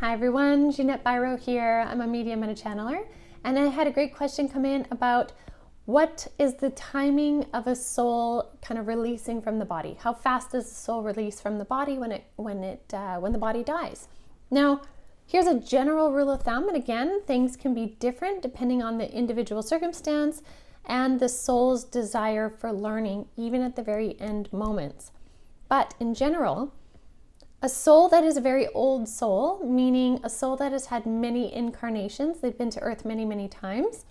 Hi everyone, Ginette Biro here. I'm a medium and a channeler, and I had a great question come in about what is the timing of a soul kind of releasing from the body? How fast does the soul release from the body when the body dies? Now, here's a general rule of thumb, and again, things can be different depending on the individual circumstance and the soul's desire for learning, even at the very end moments. But in general, a soul that is a very old soul, meaning a soul that has had many incarnations, they've been to Earth many, many times,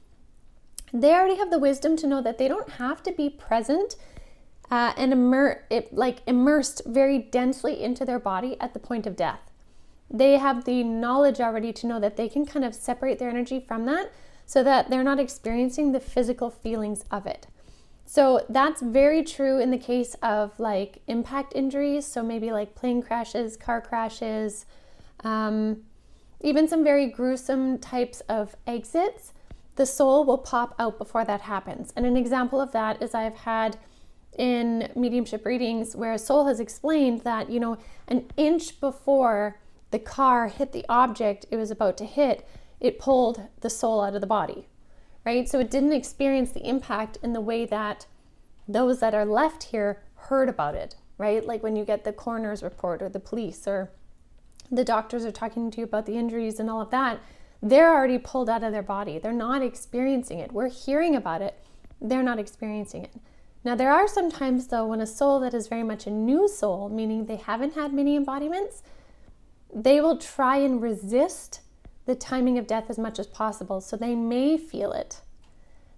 they already have the wisdom to know that they don't have to be present and immersed very densely into their body at the point of death. They have the knowledge already to know that they can kind of separate their energy from that so that they're not experiencing the physical feelings of it. So that's very true in the case of like impact injuries. So maybe like plane crashes, car crashes, even some very gruesome types of exits. The soul will pop out before that happens. And an example of that is I've had in mediumship readings where a soul has explained that, an inch before the car hit the object it was about to hit, it pulled the soul out of the body. Right? So it didn't experience the impact in the way that those that are left here heard about it, right? Like when you get the coroner's report or the police or the doctors are talking to you about the injuries and all of that, they're already pulled out of their body. They're not experiencing it. We're hearing about it. They're not experiencing it. Now, there are some times though when a soul that is very much a new soul, meaning they haven't had many embodiments, they will try and resist the timing of death as much as possible, so they may feel it.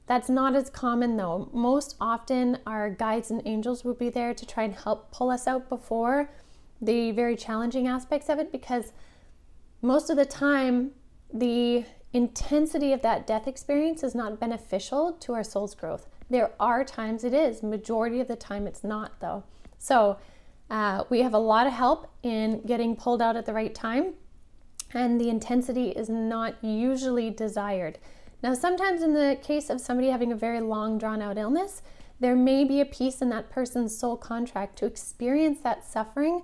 That's not as common though. Most often our guides and angels will be there to try and help pull us out before the very challenging aspects of it, because most of the time the intensity of that death experience is not beneficial to our soul's growth. There are times it is, majority of the time it's not though. So we have a lot of help in getting pulled out at the right time, and the intensity is not usually desired. Now, sometimes in the case of somebody having a very long drawn out illness, there may be a piece in that person's soul contract to experience that suffering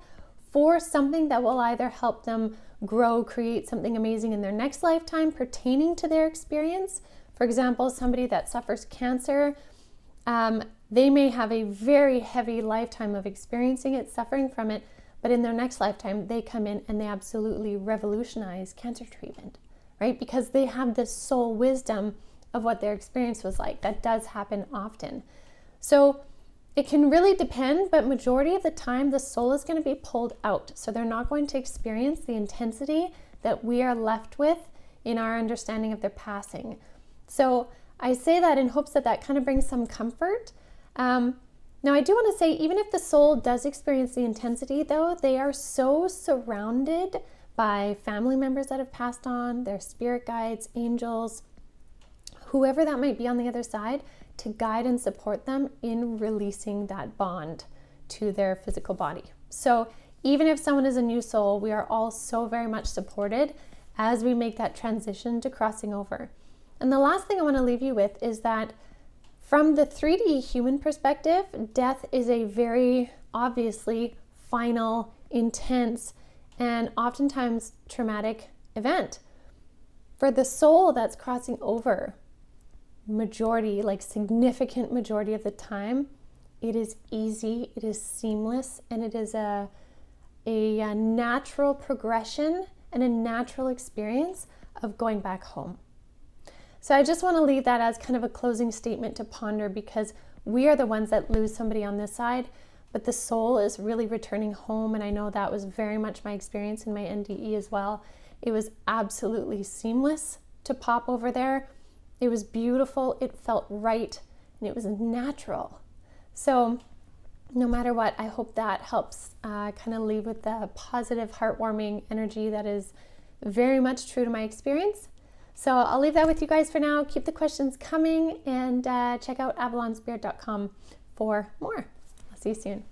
for something that will either help them grow, create something amazing in their next lifetime pertaining to their experience. For example, somebody that suffers cancer, they may have a very heavy lifetime of experiencing it, suffering from it, but in their next lifetime, they come in and they absolutely revolutionize cancer treatment, right? Because they have this soul wisdom of what their experience was like. That does happen often. So it can really depend, but majority of the time, the soul is going to be pulled out. So they're not going to experience the intensity that we are left with in our understanding of their passing. So I say that in hopes that that kind of brings some comfort. Now, I do want to say, even if the soul does experience the intensity, though, they are so surrounded by family members that have passed on, their spirit guides, angels, whoever that might be on the other side, to guide and support them in releasing that bond to their physical body. So even if someone is a new soul, we are all so very much supported as we make that transition to crossing over. And the last thing I want to leave you with is that from the 3D human perspective, death is a very obviously final, intense, and oftentimes traumatic event. For the soul that's crossing over, significant majority of the time, it is easy, it is seamless, and it is a natural progression and a natural experience of going back home. So I just want to leave that as kind of a closing statement to ponder, because we are the ones that lose somebody on this side, but the soul is really returning home. And I know that was very much my experience in my NDE as well. It was absolutely seamless to pop over there. It was beautiful. It felt right. And it was natural. So no matter what, I hope that helps kind of leave with the positive, heartwarming energy that is very much true to my experience. So I'll leave that with you guys for now. Keep the questions coming, and check out avalonspirit.com for more. I'll see you soon.